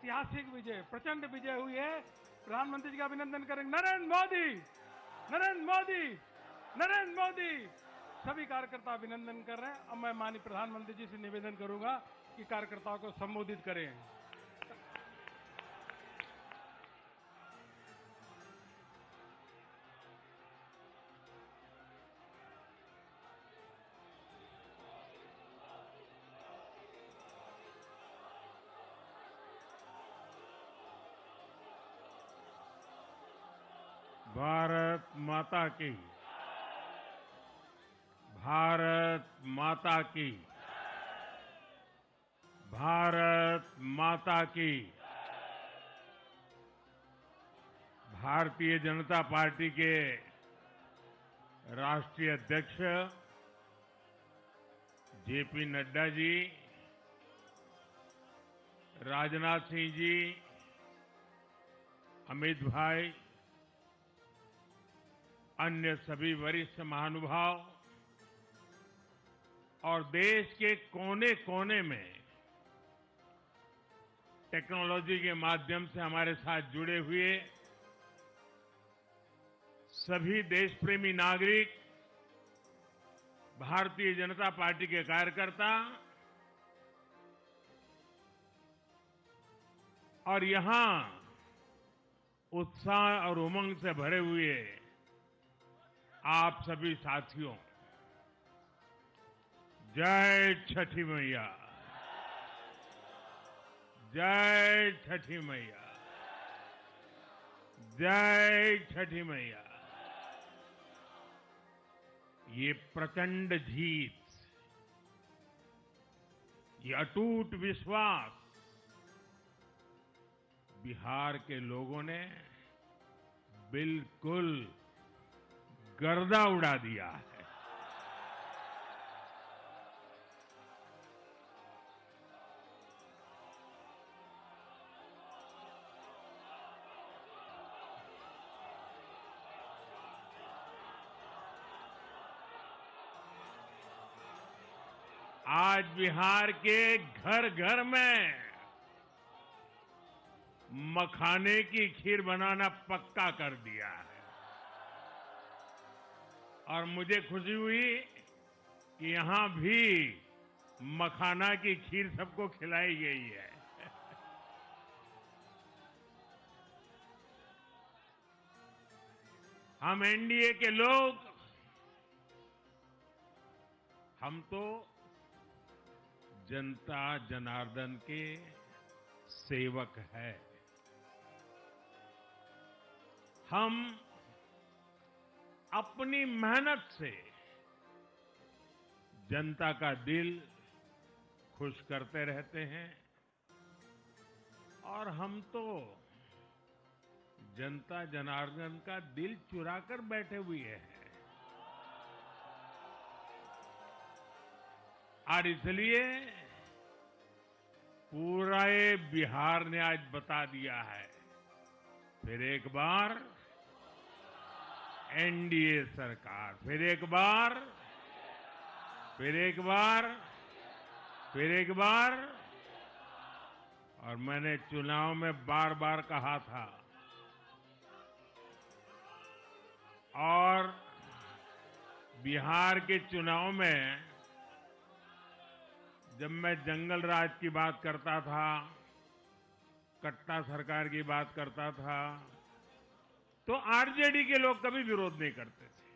ऐतिहासिक विजय, प्रचंड विजय हुई है। प्रधानमंत्री जी का अभिनंदन करेंगे। नरेंद्र मोदी, नरेंद्र मोदी, नरेंद्र मोदी। सभी कार्यकर्ता अभिनंदन कर रहे हैं। अब मैं माननीय प्रधानमंत्री जी से निवेदन करूंगा कि कार्यकर्ताओं को संबोधित करें। भारत माता की, भारत माता की, भारत माता की। भारतीय जनता पार्टी के राष्ट्रीय अध्यक्ष जेपी नड्डा जी, राजनाथ सिंह जी, अमित भाई, अन्य सभी वरिष्ठ महानुभाव और देश के कोने कोने में टेक्नोलॉजी के माध्यम से हमारे साथ जुड़े हुए सभी देशप्रेमी नागरिक, भारतीय जनता पार्टी के कार्यकर्ता और यहां उत्साह और उमंग से भरे हुए आप सभी साथियों, जय छठी मैया, जय छठी मैया, जय छठी मैया। ये प्रचंड जीत, ये अटूट विश्वास बिहार के लोगों ने बिल्कुल गर्दा उड़ा दिया है। आज बिहार के घर घर में मखाने की खीर बनाना पक्का कर दिया है और मुझे खुशी हुई कि यहां भी मखाना की खीर सबको खिलाई गई है। हम एनडीए के लोग, हम तो जनता जनार्दन के सेवक है। हम अपनी मेहनत से जनता का दिल खुश करते रहते हैं और हम तो जनता जनार्दन का दिल चुरा कर बैठे हुए हैं। और इसलिए पूरा ये बिहार ने आज बता दिया है, फिर एक बार एनडीए सरकार, फिर एक बार, फिर एक बार, फिर एक बार। और मैंने चुनाव में बार बार कहा था और बिहार के चुनाव में जब मैं जंगल राज की बात करता था, कट्टा सरकार की बात करता था, तो आरजेडी के लोग कभी विरोध नहीं करते थे,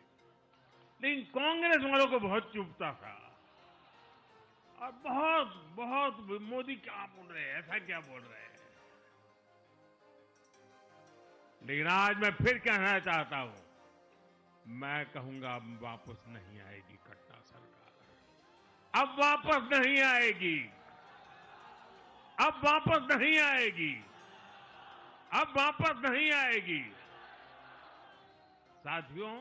लेकिन कांग्रेस वालों को बहुत चुभता था और बहुत बहुत मोदी क्या बोल रहे हैं, ऐसा क्या बोल रहे हैं। लेकिन आज मैं फिर कहना चाहता हूं, मैं कहूंगा अब वापस नहीं आएगी कट्टा सरकार, अब वापस नहीं आएगी, अब वापस नहीं आएगी, अब वापस नहीं आएगी। साथियों,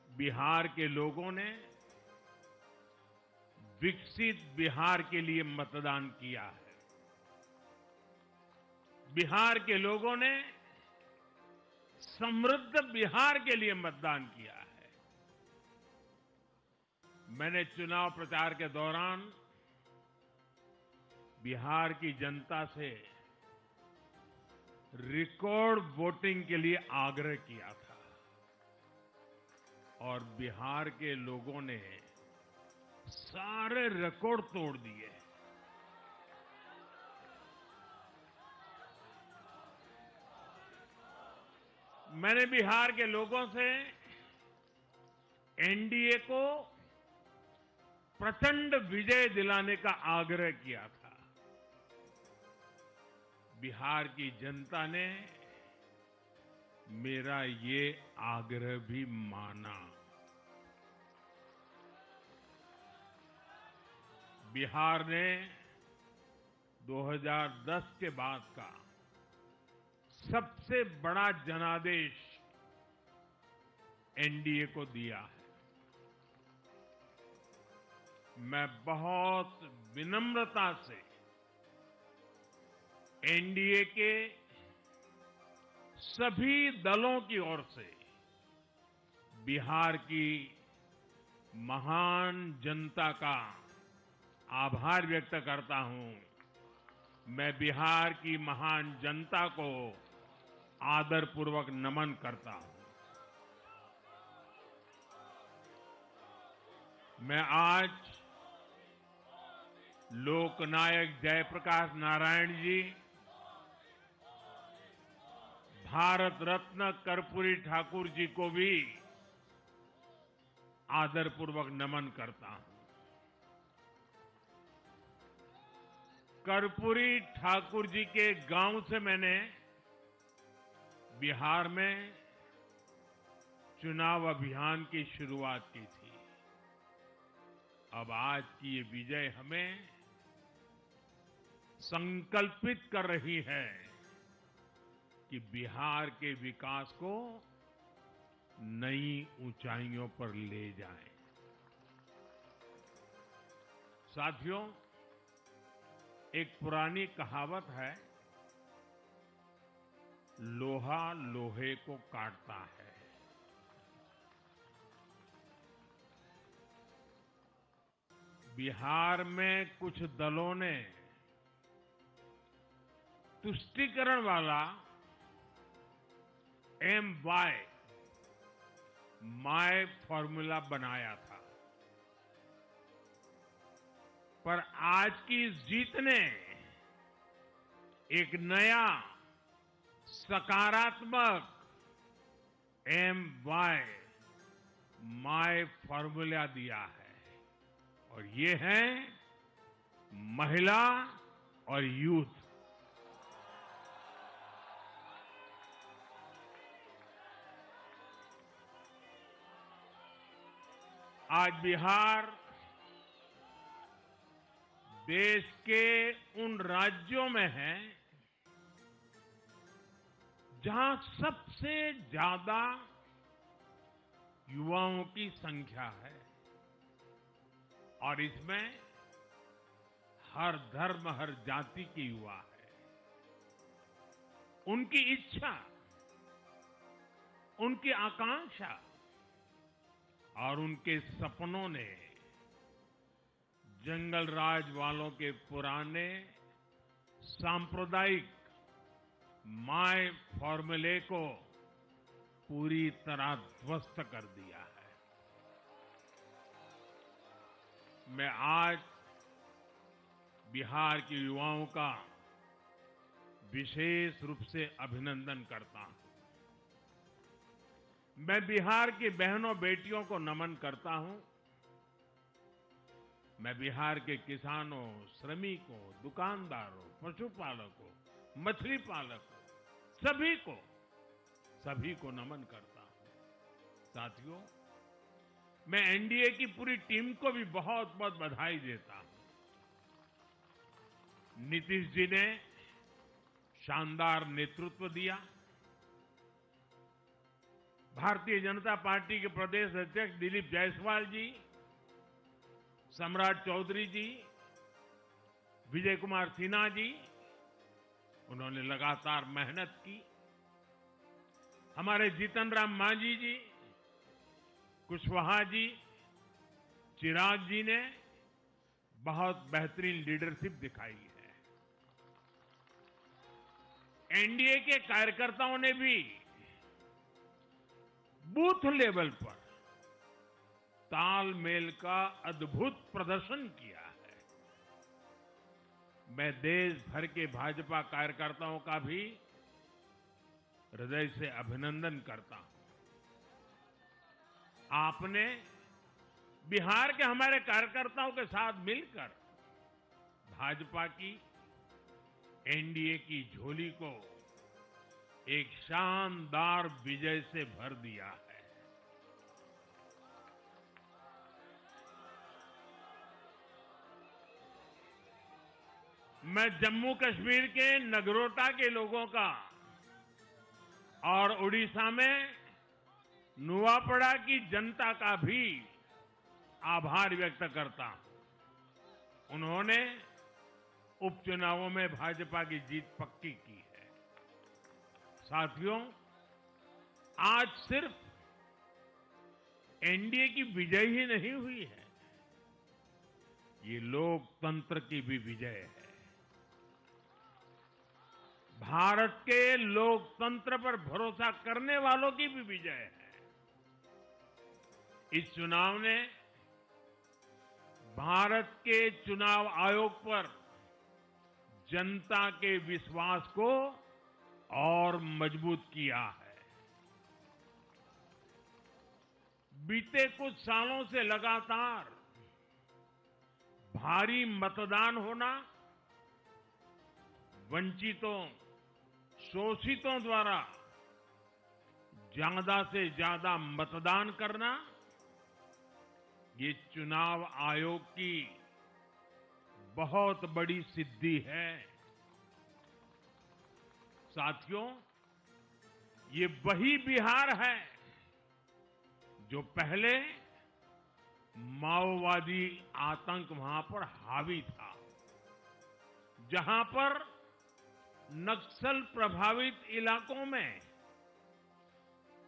बिहार के लोगों ने विकसित बिहार के लिए मतदान किया है। बिहार के लोगों ने समृद्ध बिहार के लिए मतदान किया है। मैंने चुनाव प्रचार के दौरान बिहार की जनता से रिकॉर्ड वोटिंग के लिए आग्रह किया था और बिहार के लोगों ने सारे रिकॉर्ड तोड़ दिए। मैंने बिहार के लोगों से एनडीए को प्रचंड विजय दिलाने का आग्रह किया था। बिहार की जनता ने मेरा ये आग्रह भी माना। बिहार ने 2010 के बाद का सबसे बड़ा जनादेश एनडीए को दिया है। मैं बहुत विनम्रता से एनडीए के सभी दलों की ओर से बिहार की महान जनता का आभार व्यक्त करता हूं। मैं बिहार की महान जनता को आदरपूर्वक नमन करता हूं। मैं आज लोकनायक जयप्रकाश नारायण जी, भारत रत्न कर्पूरी ठाकुर जी को भी आदरपूर्वक नमन करता हूं। कर्पूरी ठाकुर जी के गांव से मैंने बिहार में चुनाव अभियान की शुरुआत की थी। अब आज की ये विजय हमें संकल्पित कर रही है कि बिहार के विकास को नई ऊंचाइयों पर ले जाएं। साथियों, एक पुरानी कहावत है, लोहा लोहे को काटता है। बिहार में कुछ दलों ने तुष्टीकरण वाला माय फॉर्मूला बनाया था, पर आज की इस जीत ने एक नया सकारात्मक माय फॉर्मूला दिया है और ये है महिला और यूथ। आज बिहार देश के उन राज्यों में है जहां सबसे ज्यादा युवाओं की संख्या है और इसमें हर धर्म, हर जाति के युवा है। उनकी इच्छा, उनकी आकांक्षा और उनके सपनों ने जंगल राज वालों के पुराने सांप्रदायिक माय फॉर्मूले को पूरी तरह ध्वस्त कर दिया है। मैं आज बिहार के युवाओं का विशेष रूप से अभिनंदन करता हूं। मैं बिहार की बहनों बेटियों को नमन करता हूं। मैं बिहार के किसानों, श्रमिकों, दुकानदारों, पशुपालकों, मछली पालकों, सभी को नमन करता हूं। साथियों, मैं एनडीए की पूरी टीम को भी बहुत बहुत बधाई देता हूं। नीतीश जी ने शानदार नेतृत्व दिया। भारतीय जनता पार्टी के प्रदेश अध्यक्ष दिलीप जायसवाल जी, सम्राट चौधरी जी, विजय कुमार सिन्हा जी, उन्होंने लगातार मेहनत की। हमारे जीतन राम मांझी जी, कुशवाहा जी, चिराग जी ने बहुत बेहतरीन लीडरशिप दिखाई है। एनडीए के कार्यकर्ताओं ने भी बूथ लेवल पर तालमेल का अद्भुत प्रदर्शन किया है। मैं देश भर के भाजपा कार्यकर्ताओं का भी हृदय से अभिनंदन करता हूं। आपने बिहार के हमारे कार्यकर्ताओं के साथ मिलकर भाजपा की एनडीए की झोली को एक शानदार विजय से भर दिया है। मैं जम्मू कश्मीर के नगरोटा के लोगों का और उड़ीसा में नुआपड़ा की जनता का भी आभार व्यक्त करता हूं। उन्होंने उपचुनावों में भाजपा की जीत पक्की की है। साथियों, आज सिर्फ एनडीए की विजय ही नहीं हुई है, ये लोकतंत्र की भी विजय है। भारत के लोकतंत्र पर भरोसा करने वालों की भी विजय है। इस चुनाव ने भारत के चुनाव आयोग पर जनता के विश्वास को और मजबूत किया है। बीते कुछ सालों से लगातार भारी मतदान होना, वंचितों, शोषितों द्वारा ज्यादा से ज्यादा मतदान करना, ये चुनाव आयोग की बहुत बड़ी सिद्धि है। साथियों, ये वही बिहार है जो पहले माओवादी आतंक वहां पर हावी था, जहां पर नक्सल प्रभावित इलाकों में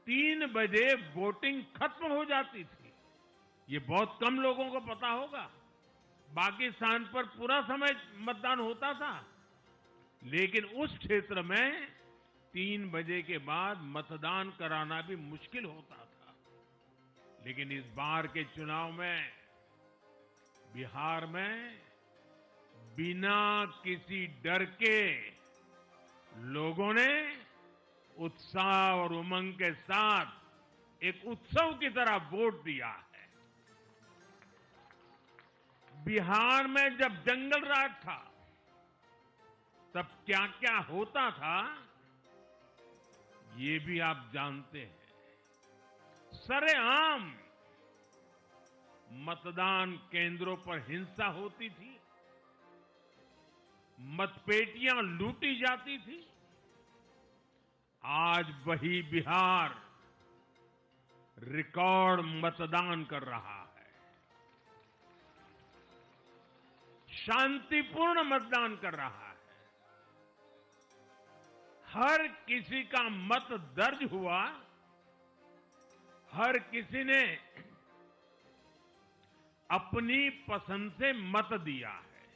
3 बजे वोटिंग खत्म हो जाती थी। ये बहुत कम लोगों को पता होगा। बाकी स्थान पर पूरा समय मतदान होता था, लेकिन उस क्षेत्र में 3 बजे के बाद मतदान कराना भी मुश्किल होता था। लेकिन इस बार के चुनाव में बिहार में बिना किसी डर के लोगों ने उत्साह और उमंग के साथ एक उत्सव की तरह वोट दिया है। बिहार में जब जंगल राज था, तब क्या क्या होता था, ये भी आप जानते हैं। सरेआम मतदान केंद्रों पर हिंसा होती थी, मतपेटियां लूटी जाती थी। आज वही बिहार रिकॉर्ड मतदान कर रहा है। शांतिपूर्ण मतदान कर रहा है। हर किसी का मत दर्ज हुआ, हर किसी ने अपनी पसंद से मत दिया है।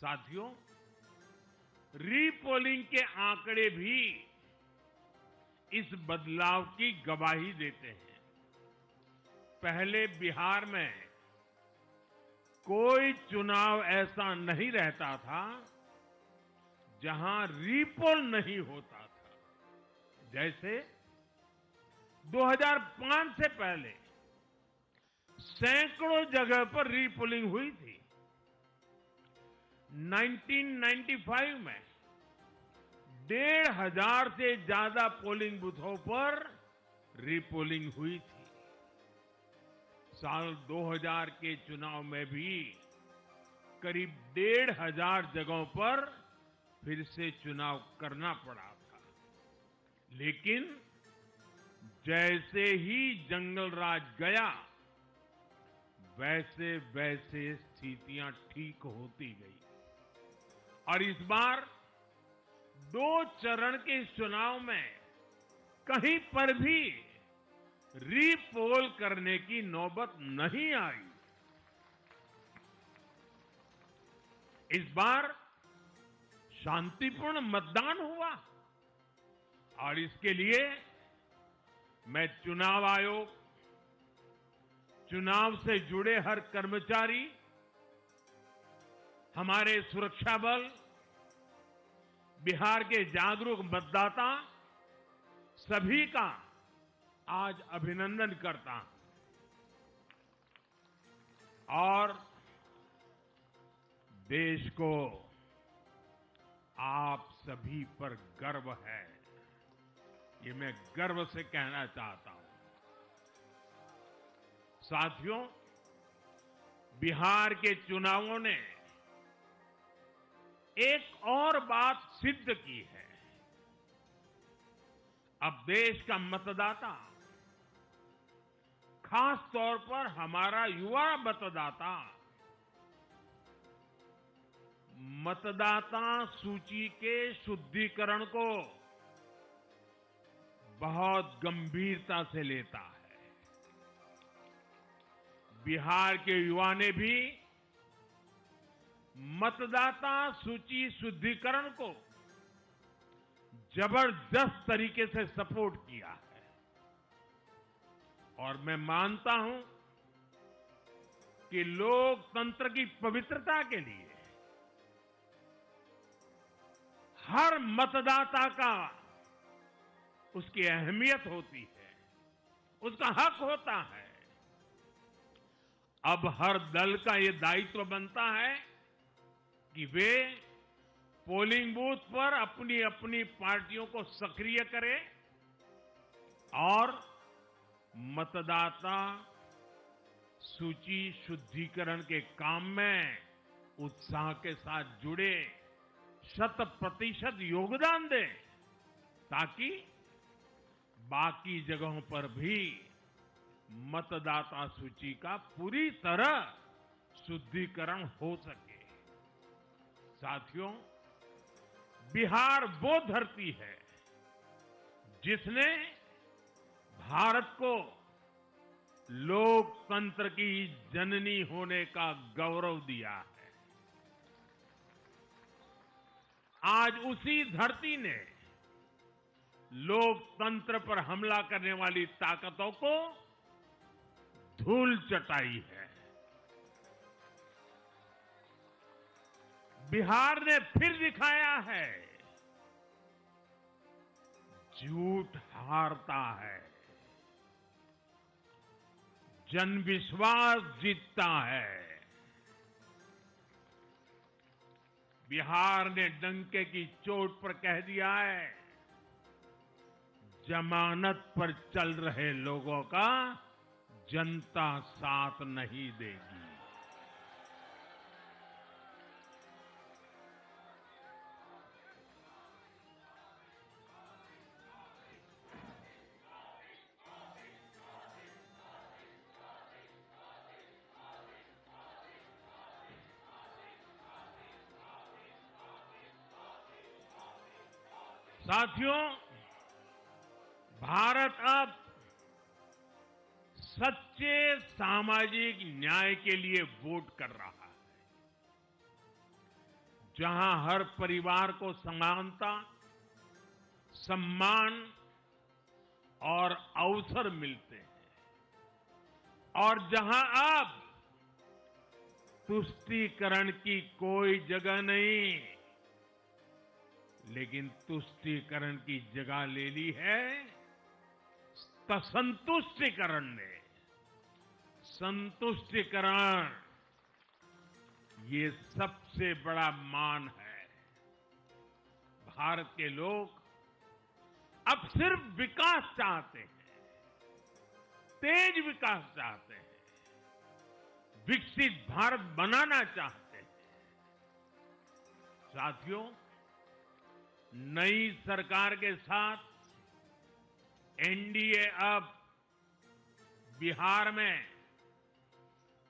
साथियों, रीपोलिंग के आंकड़े भी इस बदलाव की गवाही देते हैं। पहले बिहार में कोई चुनाव ऐसा नहीं रहता था जहां रीपोल नहीं होता था। जैसे 2005 से पहले सैकड़ों जगह पर रीपोलिंग हुई थी। 1995 में 1,500 से ज्यादा पोलिंग बूथों पर रीपोलिंग हुई थी। साल 2000 के चुनाव में भी करीब 1,500 जगहों पर फिर से चुनाव करना पड़ा था। लेकिन जैसे ही जंगल राज गया, वैसे वैसे स्थितियां ठीक होती गई और इस बार 2 चरण के इस चुनाव में कहीं पर भी रीपोल करने की नौबत नहीं आई। इस बार शांतिपूर्ण मतदान हुआ। और इसके लिए मैं चुनाव आयोग, चुनाव से जुड़े हर कर्मचारी, हमारे सुरक्षा बल, बिहार के जागरूक मतदाता, सभी का आज अभिनंदन करता हूं। और देश को आप सभी पर गर्व है, ये मैं गर्व से कहना चाहता हूं। साथियों, बिहार के चुनावों ने एक और बात सिद्ध की है। अब देश का मतदाता, खास तौर पर हमारा युवा मतदाता, मतदाता सूची के शुद्धिकरण को बहुत गंभीरता से लेता है। बिहार के युवा ने भी मतदाता सूची शुद्धिकरण को जबरदस्त तरीके से सपोर्ट किया है। और मैं मानता हूं कि लोकतंत्र की पवित्रता के लिए हर मतदाता का उसकी अहमियत होती है, उसका हक होता है। अब हर दल का यह दायित्व बनता है कि वे पोलिंग बूथ पर अपनी अपनी पार्टियों को सक्रिय करें और मतदाता सूची शुद्धिकरण के काम में उत्साह के साथ जुड़े, 100% योगदान दें, ताकि बाकी जगहों पर भी मतदाता सूची का पूरी तरह शुद्धिकरण हो सके। साथियों, बिहार वो धरती है जिसने भारत को लोकतंत्र की जननी होने का गौरव दिया है। आज उसी धरती ने लोकतंत्र पर हमला करने वाली ताकतों को धूल चटाई है। बिहार ने फिर दिखाया है, झूठ हारता है, जन विश्वास जीतता है। बिहार ने डंके की चोट पर कह दिया है, जमानत पर चल रहे लोगों का जनता साथ नहीं देगी। साथियों, भारत अब सच्चे सामाजिक न्याय के लिए वोट कर रहा है, जहां हर परिवार को समानता, सम्मान और अवसर मिलते हैं, और जहां अब तुष्टीकरण की कोई जगह नहीं, लेकिन तुष्टीकरण की जगह ले ली है संतुष्टीकरण ने। संतुष्टीकरण ये सबसे बड़ा मान है। भारत के लोग अब सिर्फ विकास चाहते हैं, तेज विकास चाहते हैं, विकसित भारत बनाना चाहते हैं। साथियों, नई सरकार के साथ एनडीए अब बिहार में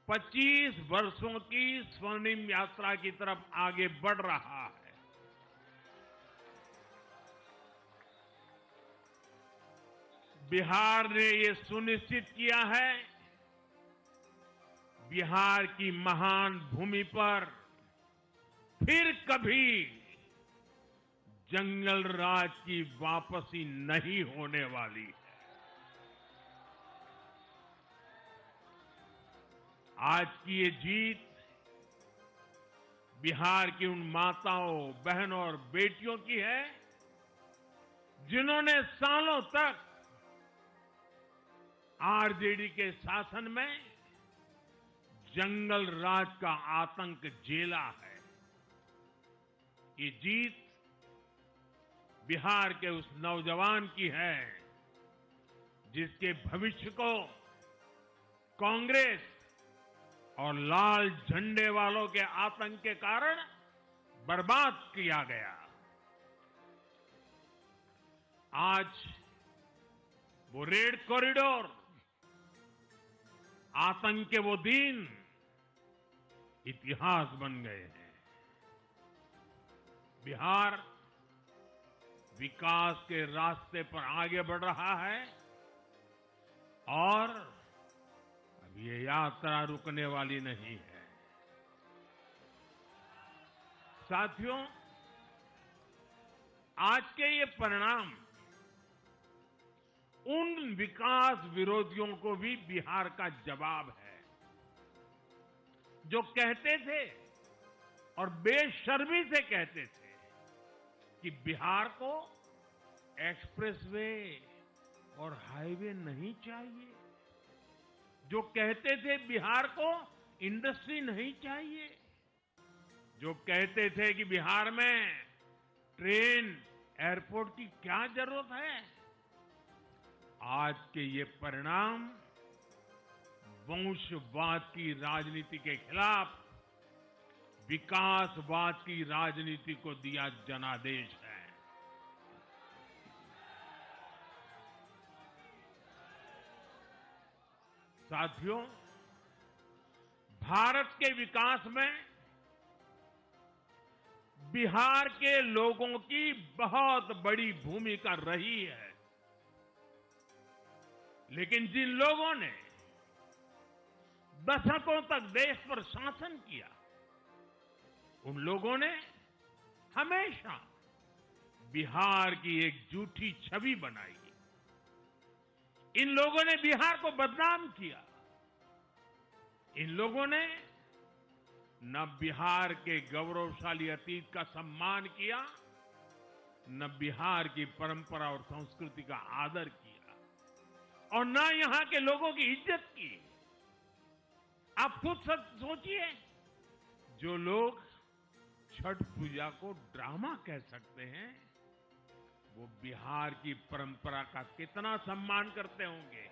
25 वर्षों की स्वर्णिम यात्रा की तरफ आगे बढ़ रहा है। बिहार ने ये सुनिश्चित किया है, बिहार की महान भूमि पर फिर कभी जंगल राज की वापसी नहीं होने वाली है। आज की ये जीत बिहार की उन माताओं, बहनों और बेटियों की है जिन्होंने सालों तक आरजेडी के शासन में जंगल राज का आतंक झेला है। ये जीत बिहार के उस नौजवान की है जिसके भविष्य को कांग्रेस और लाल झंडे वालों के आतंक के कारण बर्बाद किया गया। आज वो रेड कॉरिडोर, आतंक के वो दिन इतिहास बन गए हैं। बिहार विकास के रास्ते पर आगे बढ़ रहा है और अब ये यात्रा रुकने वाली नहीं है। साथियों, आज के ये परिणाम उन विकास विरोधियों को भी बिहार का जवाब है जो कहते थे और बेशर्मी से कहते थे कि बिहार को एक्सप्रेसवे और हाईवे नहीं चाहिए, जो कहते थे बिहार को इंडस्ट्री नहीं चाहिए, जो कहते थे कि बिहार में ट्रेन, एयरपोर्ट की क्या जरूरत है। आज के ये परिणाम वंशवाद की राजनीति के खिलाफ विकासवाद की राजनीति को दिया जनादेश है। साथियों, भारत के विकास में बिहार के लोगों की बहुत बड़ी भूमिका रही है, लेकिन जिन लोगों ने दशकों तक देश पर शासन किया, उन लोगों ने हमेशा बिहार की एक झूठी छवि बनाई। इन लोगों ने बिहार को बदनाम किया। इन लोगों ने न बिहार के गौरवशाली अतीत का सम्मान किया, न बिहार की परंपरा और संस्कृति का आदर किया, और न यहां के लोगों की इज्जत की। आप खुद सोचिए, जो लोग छठ पूजा को ड्रामा कह सकते हैं, वो बिहार की परंपरा का कितना सम्मान करते होंगे।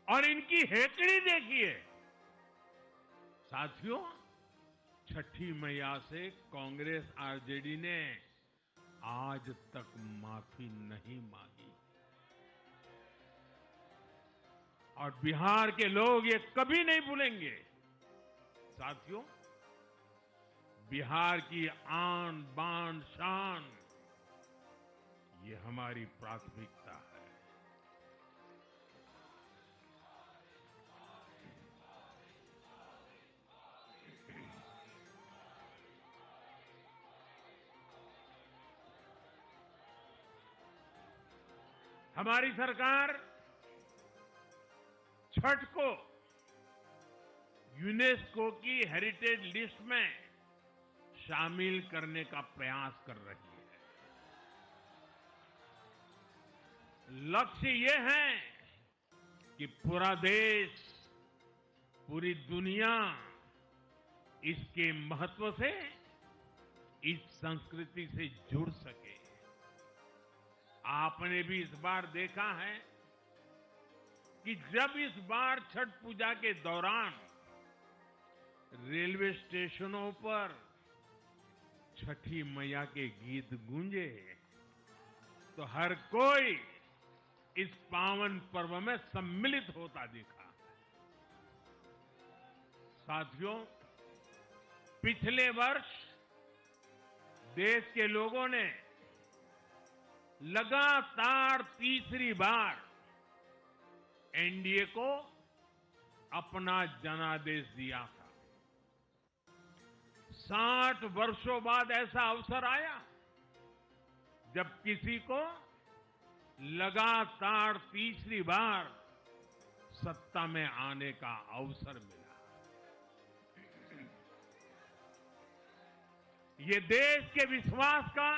और इनकी हेकड़ी देखिए। साथियों, छठी मैया से कांग्रेस आरजेडी ने आज तक माफी नहीं मांगी और बिहार के लोग ये कभी नहीं भूलेंगे। साथियों, बिहार की आन बान शान, ये हमारी प्राथमिकता है। हमारी सरकार छठ को यूनेस्को की हेरिटेज लिस्ट में शामिल करने का प्रयास कर रही है। लक्ष्य ये है कि पूरा देश, पूरी दुनिया इसके महत्व से, इस संस्कृति से जुड़ सके। आपने भी इस बार देखा है कि जब इस बार छठ पूजा के दौरान रेलवे स्टेशनों पर छठी मैया के गीत गूंजे, तो हर कोई इस पावन पर्व में सम्मिलित होता दिखा। साथियों, पिछले वर्ष देश के लोगों ने लगातार तीसरी बार एनडीए को अपना जनादेश दिया था। 60 वर्षों बाद ऐसा अवसर आया जब किसी को लगातार तीसरी बार सत्ता में आने का अवसर मिला। ये देश के विश्वास का,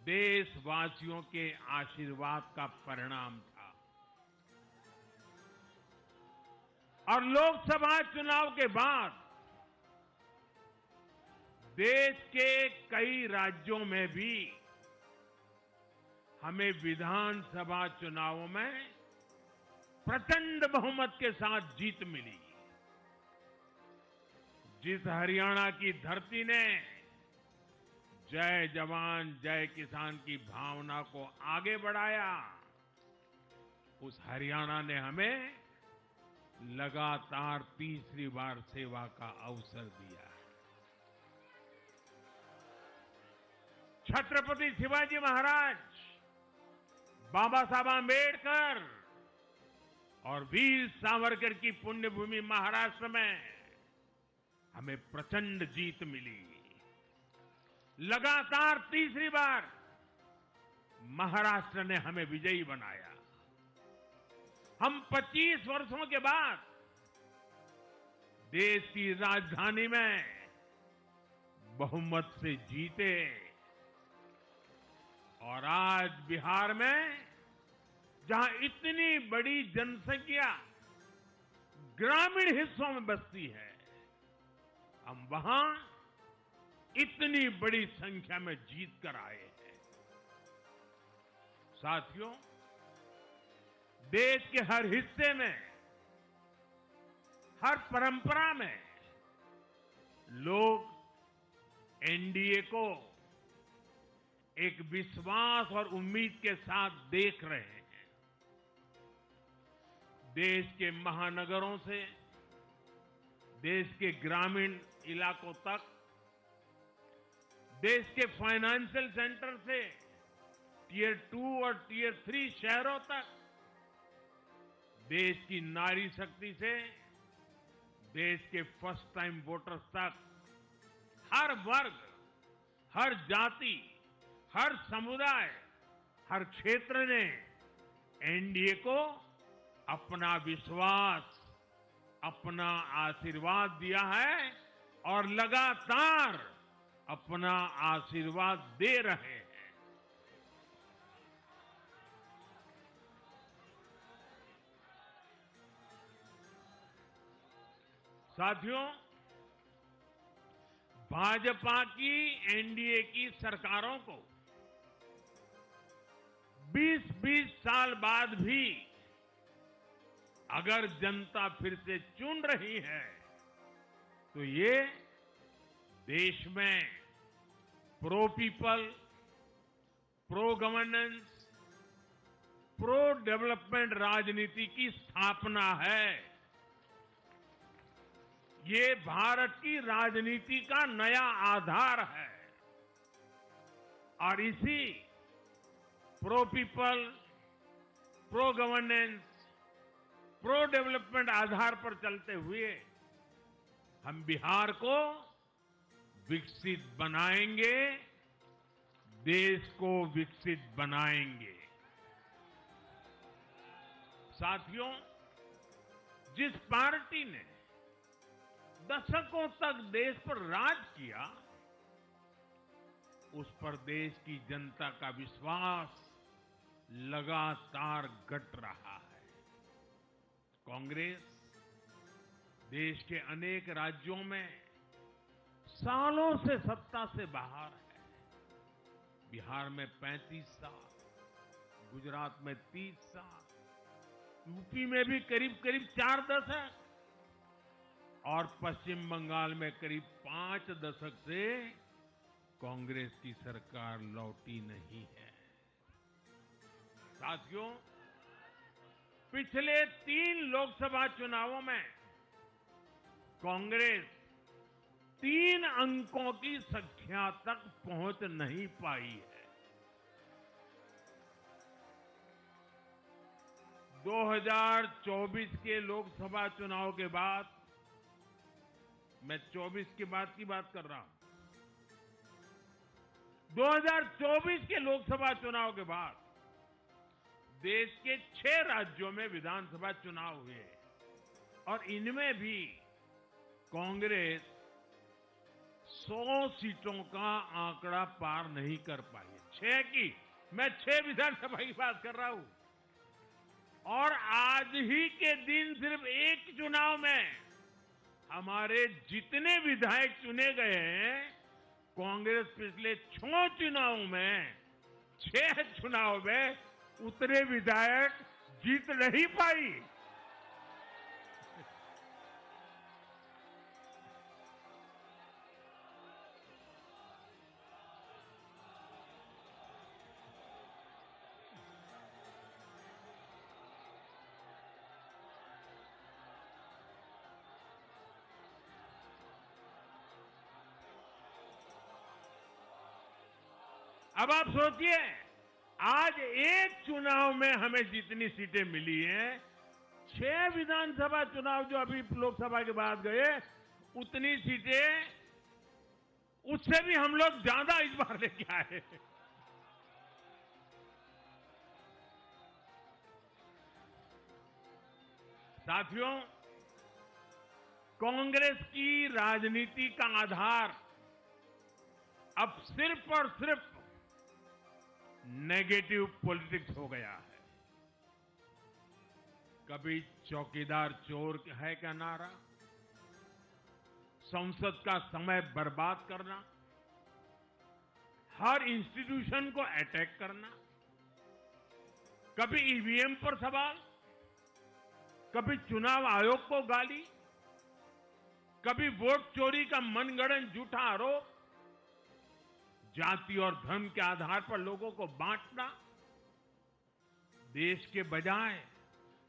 देशवासियों के आशीर्वाद का परिणाम था। और लोकसभा चुनाव के बाद देश के कई राज्यों में भी हमें विधानसभा चुनावों में प्रचंड बहुमत के साथ जीत मिली। जिस हरियाणा की धरती ने जय जवान जय किसान की भावना को आगे बढ़ाया, उस हरियाणा ने हमें लगातार तीसरी बार सेवा का अवसर दिया। छत्रपति शिवाजी महाराज, बाबा साहब आंबेडकर और वीर सावरकर की पुण्यभूमि महाराष्ट्र में हमें प्रचंड जीत मिली। लगातार तीसरी बार महाराष्ट्र ने हमें विजयी बनाया। हम 25 वर्षों के बाद देश की राजधानी में बहुमत से जीते और आज बिहार में जहां इतनी बड़ी जनसंख्या ग्रामीण हिस्सों में बसती है, हम वहां इतनी बड़ी संख्या में जीत कर आए हैं। साथियों, देश के हर हिस्से में, हर परंपरा में लोग एनडीए को एक विश्वास और उम्मीद के साथ देख रहे हैं। देश के महानगरों से देश के ग्रामीण इलाकों तक, देश के फाइनेंशियल सेंटर से टियर 2 और टियर 3 शहरों तक, देश की नारी शक्ति से देश के फर्स्ट टाइम वोटर्स तक, हर वर्ग, हर जाति, हर समुदाय, हर क्षेत्र ने एनडीए को अपना विश्वास, अपना आशीर्वाद दिया है और लगातार अपना आशीर्वाद दे रहे हैं। साथियों, भाजपा की एनडीए की सरकारों को 20-20 साल बाद भी अगर जनता फिर से चुन रही है तो ये देश में pro people, pro governance, pro development राजनीति की स्थापना है। ये भारत की राजनीति का नया आधार है और इसी pro people, pro governance, pro development Aadhaar पर चलते हुए हम बिहार को विकसित बनाएंगे, देश को विकसित बनाएंगे। साथियों, जिस पार्टी ने दशकों तक देश पर राज किया, उस पर देश की जनता का विश्वास लगातार घट रहा है। कांग्रेस देश के अनेक राज्यों में सालों से सत्ता से बाहर है। बिहार में 35 साल, गुजरात में 30 साल, यूपी में भी करीब करीब 4 दशक और पश्चिम बंगाल में करीब 5 दशक से कांग्रेस की सरकार लौटी नहीं है। साथियों, पिछले 3 लोकसभा चुनावों में कांग्रेस 3 अंकों की संख्या तक पहुंच नहीं पाई है। 2024 के लोकसभा चुनाव के बाद, मैं 24 की बात कर रहा हूं, 2024 के लोकसभा चुनाव के बाद देश के 6 राज्यों में विधानसभा चुनाव हुए और इनमें भी कांग्रेस 100 सीटों का आंकड़ा पार नहीं कर पाई। 6 की, मैं 6 विधानसभा की बात कर रहा हूं। और आज ही के दिन सिर्फ एक चुनाव में हमारे जितने विधायक चुने गए हैं, कांग्रेस पिछले 6 चुनावों में 6 चुनाव में उतने विधायक जीत नहीं पाई। अब आप सोचिए, आज एक चुनाव में हमें जितनी सीटें मिली हैं, 6 विधानसभा चुनाव जो अभी लोकसभा के बाद गए, उतनी सीटें, उससे भी हम लोग ज्यादा इस बार लेके आए। साथियों, कांग्रेस की राजनीति का आधार अब सिर्फ और सिर्फ नेगेटिव पॉलिटिक्स हो गया है। कभी चौकीदार चोर है का नारा, संसद का समय बर्बाद करना, हर इंस्टीट्यूशन को अटैक करना, कभी ईवीएम पर सवाल, कभी चुनाव आयोग को गाली, कभी वोट चोरी का मनगढ़ंत झूठा आरोप, जाति और धर्म के आधार पर लोगों को बांटना, देश के बजाय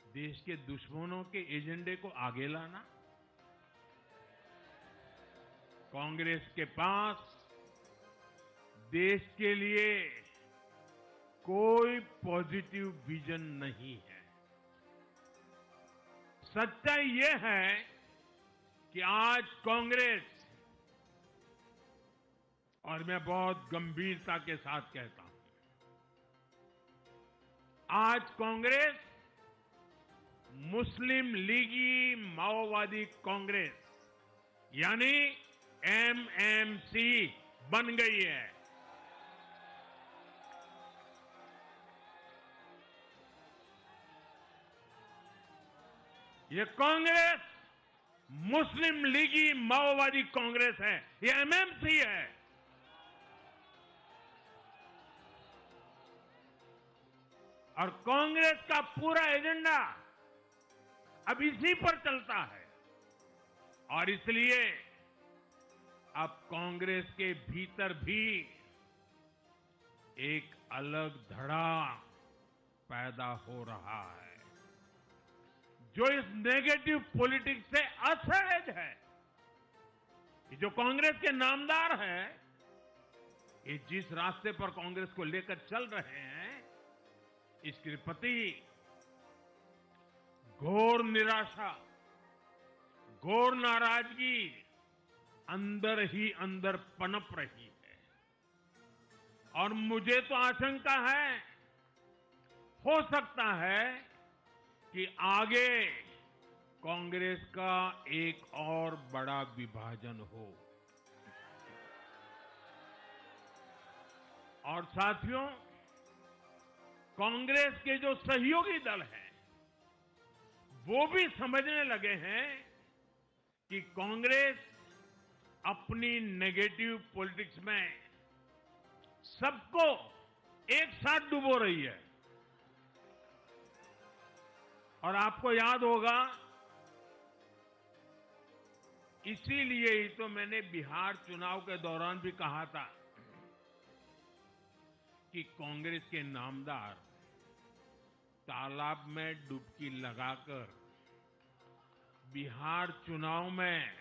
देश के दुश्मनों के एजेंडे को आगे लाना। कांग्रेस के पास देश के लिए कोई पॉजिटिव विजन नहीं है। सच्चाई ये है कि आज कांग्रेस, और मैं बहुत गंभीरता के साथ कहता हूं, आज कांग्रेस मुस्लिम लीगी माओवादी कांग्रेस यानी एमएमसी बन गई है। ये कांग्रेस मुस्लिम लीगी माओवादी कांग्रेस है, ये एमएमसी है। और कांग्रेस का पूरा एजेंडा अब इसी पर चलता है और इसलिए अब कांग्रेस के भीतर भी एक अलग धड़ा पैदा हो रहा है जो इस नेगेटिव पॉलिटिक्स से असहज है। ये जो कांग्रेस के नामदार हैं, ये जिस रास्ते पर कांग्रेस को लेकर चल रहे हैं, इसके प्रति घोर निराशा, घोर नाराजगी अंदर ही अंदर पनप रही है। और मुझे तो आशंका है, हो सकता है कि आगे कांग्रेस का एक और बड़ा विभाजन हो। और साथियों, कांग्रेस के जो सहयोगी दल हैं, वो भी समझने लगे हैं कि कांग्रेस अपनी नेगेटिव पॉलिटिक्स में सबको एक साथ डुबो रही है। और आपको याद होगा, इसीलिए ही तो मैंने बिहार चुनाव के दौरान भी कहा था कि कांग्रेस के नामदार तालाब में डुबकी लगाकर बिहार चुनाव में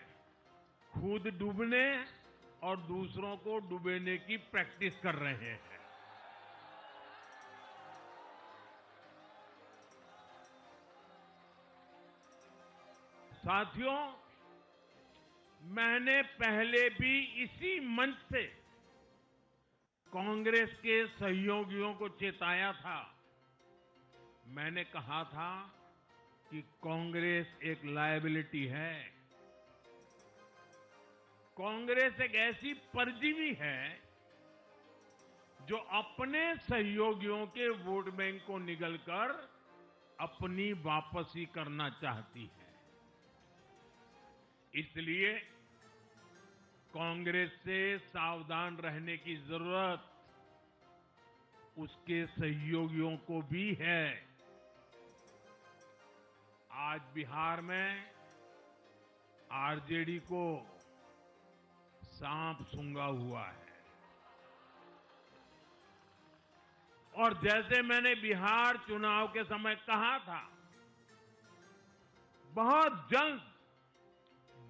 खुद डूबने और दूसरों को डुबोने की प्रैक्टिस कर रहे हैं। साथियों, मैंने पहले भी इसी मंच से कांग्रेस के सहयोगियों को चेताया था। मैंने कहा था कि कांग्रेस एक लायबिलिटी है। कांग्रेस एक ऐसी परजीवी है जो अपने सहयोगियों के वोट बैंक को निगलकर अपनी वापसी करना चाहती है। इसलिए कांग्रेस से सावधान रहने की जरूरत उसके सहयोगियों को भी है। आज बिहार में आरजेडी को सांप सूंघा हुआ है और जैसे मैंने बिहार चुनाव के समय कहा था, बहुत जल्द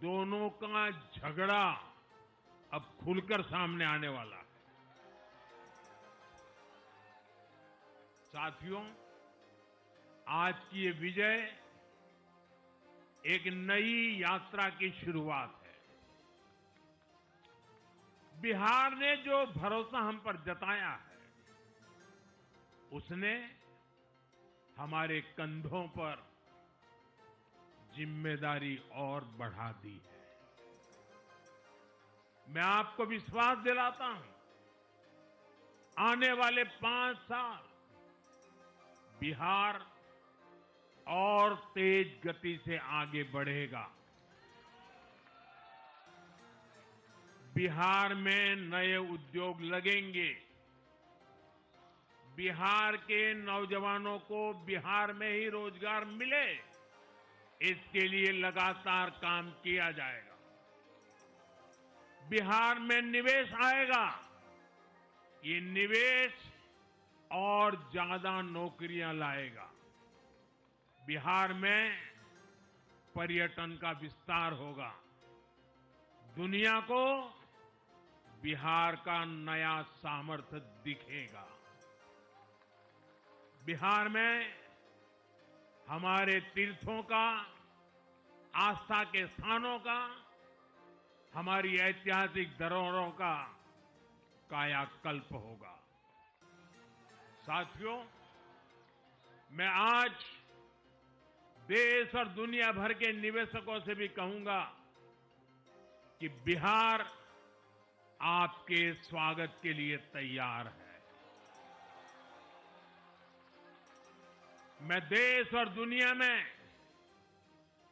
दोनों का झगड़ा अब खुलकर सामने आने वाला है। साथियों, आज की ये विजय एक नई यात्रा की शुरुआत है। बिहार ने जो भरोसा हम पर जताया है, उसने हमारे कंधों पर जिम्मेदारी और बढ़ा दी है। मैं आपको विश्वास दिलाता हूं, आने वाले 5 साल बिहार और तेज गति से आगे बढ़ेगा। बिहार में नए उद्योग लगेंगे। बिहार के नौजवानों को बिहार में ही रोजगार मिले, इसके लिए लगातार काम किया जाएगा। बिहार में निवेश आएगा। ये निवेश और ज्यादा नौकरियां लाएगा। बिहार में पर्यटन का विस्तार होगा। दुनिया को बिहार का नया सामर्थ्य दिखेगा। बिहार में हमारे तीर्थों का, आस्था के स्थानों का, हमारी ऐतिहासिक धरोहरों का कायाकल्प होगा। साथियों, मैं आज देश और दुनिया भर के निवेशकों से भी कहूंगा कि बिहार आपके स्वागत के लिए तैयार है। मैं देश और दुनिया में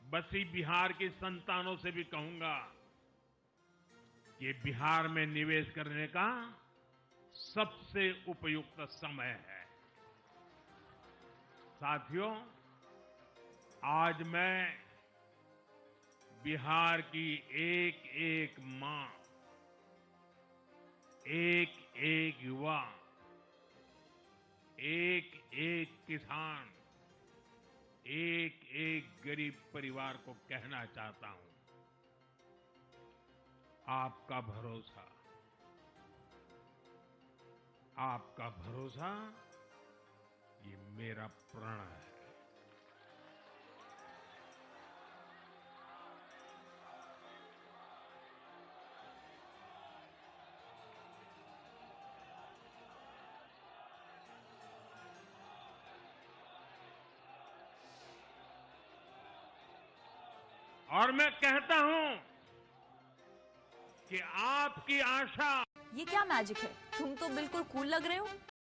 बसी बिहार की संतानों से भी कहूंगा कि बिहार में निवेश करने का सबसे उपयुक्त समय है। साथियों, आज मैं बिहार की एक एक मां, एक एक युवा, एक एक किसान, एक एक गरीब परिवार को कहना चाहता हूं, आपका भरोसा, आपका भरोसा ये मेरा प्रण है। और मैं कहता हूं कि आपकी आशा, ये क्या मैजिक है? तुम तो बिल्कुल कूल लग रहे हो।